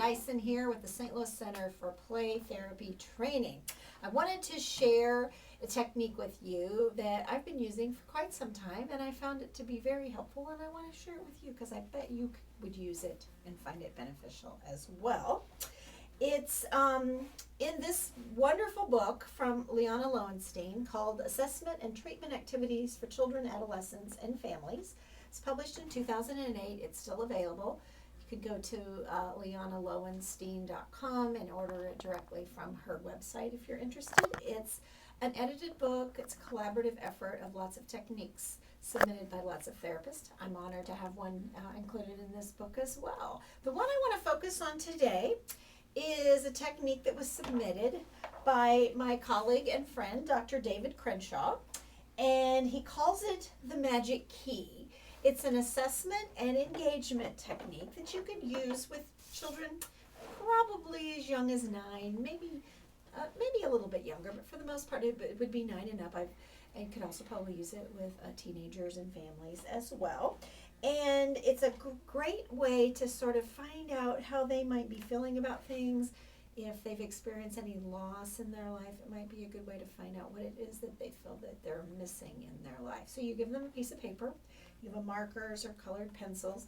Dyson here with the St. Louis Center for Play Therapy Training. I wanted to share a technique with you that I've been using for quite some time, and I found it to be very helpful, and I want to share it with you because I bet you would use it and find it beneficial as well. It's in this wonderful book from Liana Lowenstein called Assessment and Treatment Activities for Children, Adolescents, and Families. It's published in 2008. It's still available. You could go to lianalowenstein.com and order it directly from her website if you're interested. It's an edited book. It's a collaborative effort of lots of techniques submitted by lots of therapists. I'm honored to have one included in this book as well. The one I want to focus on today is a technique that was submitted by my colleague and friend, Dr. David Crenshaw, and he calls it the magic key. It's an assessment and engagement technique that you can use with children probably as young as 9, maybe a little bit younger, but for the most part it would be 9 and up. I could also probably use it with teenagers and families as well. And it's a great way to sort of find out how they might be feeling about things. If they've experienced any loss in their life, it might be a good way to find out what it is that they feel that they're missing in their life. So you give them a piece of paper, you have markers or colored pencils,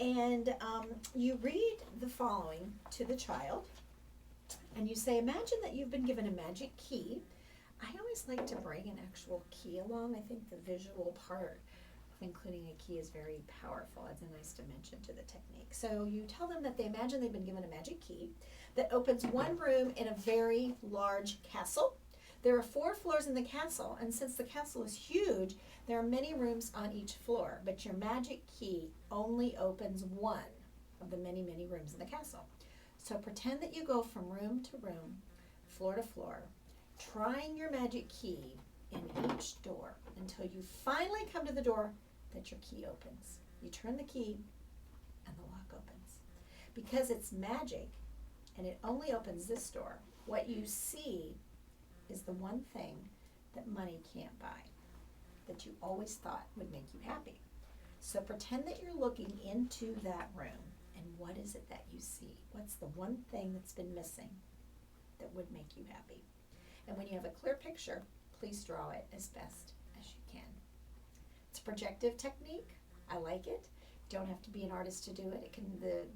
and you read the following to the child. And you say, imagine that you've been given a magic key. I always like to bring an actual key along. I think the visual part including a key is very powerful. It's a nice dimension to the technique. So you tell them that they imagine they've been given a magic key that opens one room in a very large castle. There are 4 floors in the castle, and since the castle is huge, there are many rooms on each floor, but your magic key only opens one of the many, many rooms in the castle. So pretend that you go from room to room, floor to floor, trying your magic key in each door until you finally come to the door that your key opens. You turn the key and the lock opens. Because it's magic and it only opens this door, what you see is the one thing that money can't buy, that you always thought would make you happy. So pretend that you're looking into that room, and what is it that you see? What's the one thing that's been missing that would make you happy? And when you have a clear picture, please draw it as best as you can. It's a projective technique. I like it. You don't have to be an artist to do it. It can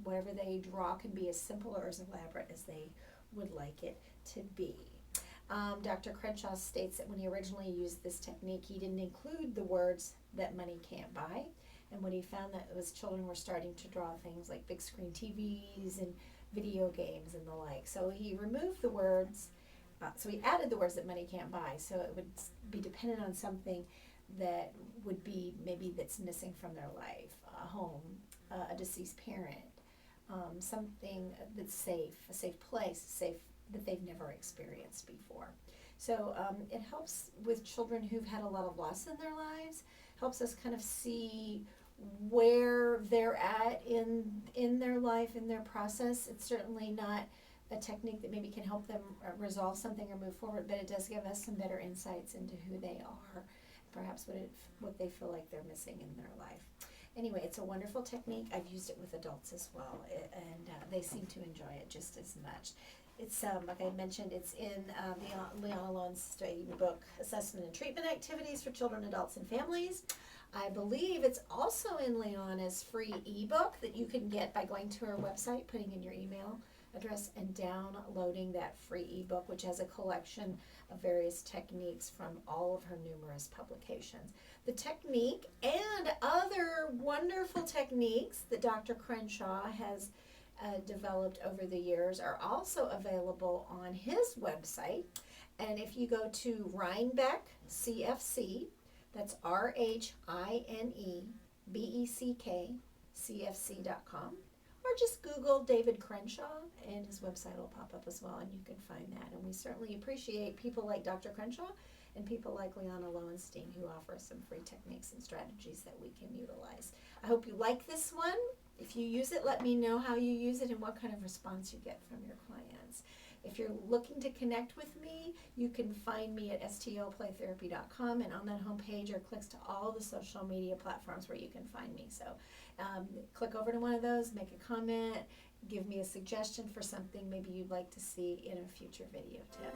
whatever they draw can be as simple or as elaborate as they would like it to be. Dr. Crenshaw states that when he originally used this technique, he didn't include the words that money can't buy. And when he found that children were starting to draw things like big screen TVs and video games and the like. So he removed the words. So he added the words that money can't buy, so it would be dependent on something that would be maybe that's missing from their life, a home, a deceased parent, something that's safe, a safe place, safe that they've never experienced before. So it helps with children who've had a lot of loss in their lives, helps us kind of see where they're at in their life, in their process. It's certainly not a technique that maybe can help them resolve something or move forward, but it does give us some better insights into who they are, perhaps what they feel like they're missing in their life. Anyway, it's a wonderful technique. I've used it with adults as well, and they seem to enjoy it just as much. It's, like I mentioned, it's in the Liana Lowenstein book, Assessment and Treatment Activities for Children, Adults, and Families. I believe it's also in Liana's free ebook that you can get by going to her website, putting in your email address, and downloading that free ebook, which has a collection of various techniques from all of her numerous publications. The technique and other wonderful techniques that Dr. Crenshaw has developed over the years are also available on his website. And if you go to Rhinebeck CFC, that's RHINEBECK CFC.com, or just Google David Crenshaw and his website will pop up as well, and you can find that. And we certainly appreciate people like Dr. Crenshaw and people like Liana Lowenstein who offer some free techniques and strategies that we can utilize. I hope you like this one. If you use it, let me know how you use it and what kind of response you get from your clients. If you're looking to connect with me, you can find me at stoplaytherapy.com, and on that homepage are clicks to all the social media platforms where you can find me. So click over to one of those, make a comment, give me a suggestion for something maybe you'd like to see in a future video tip.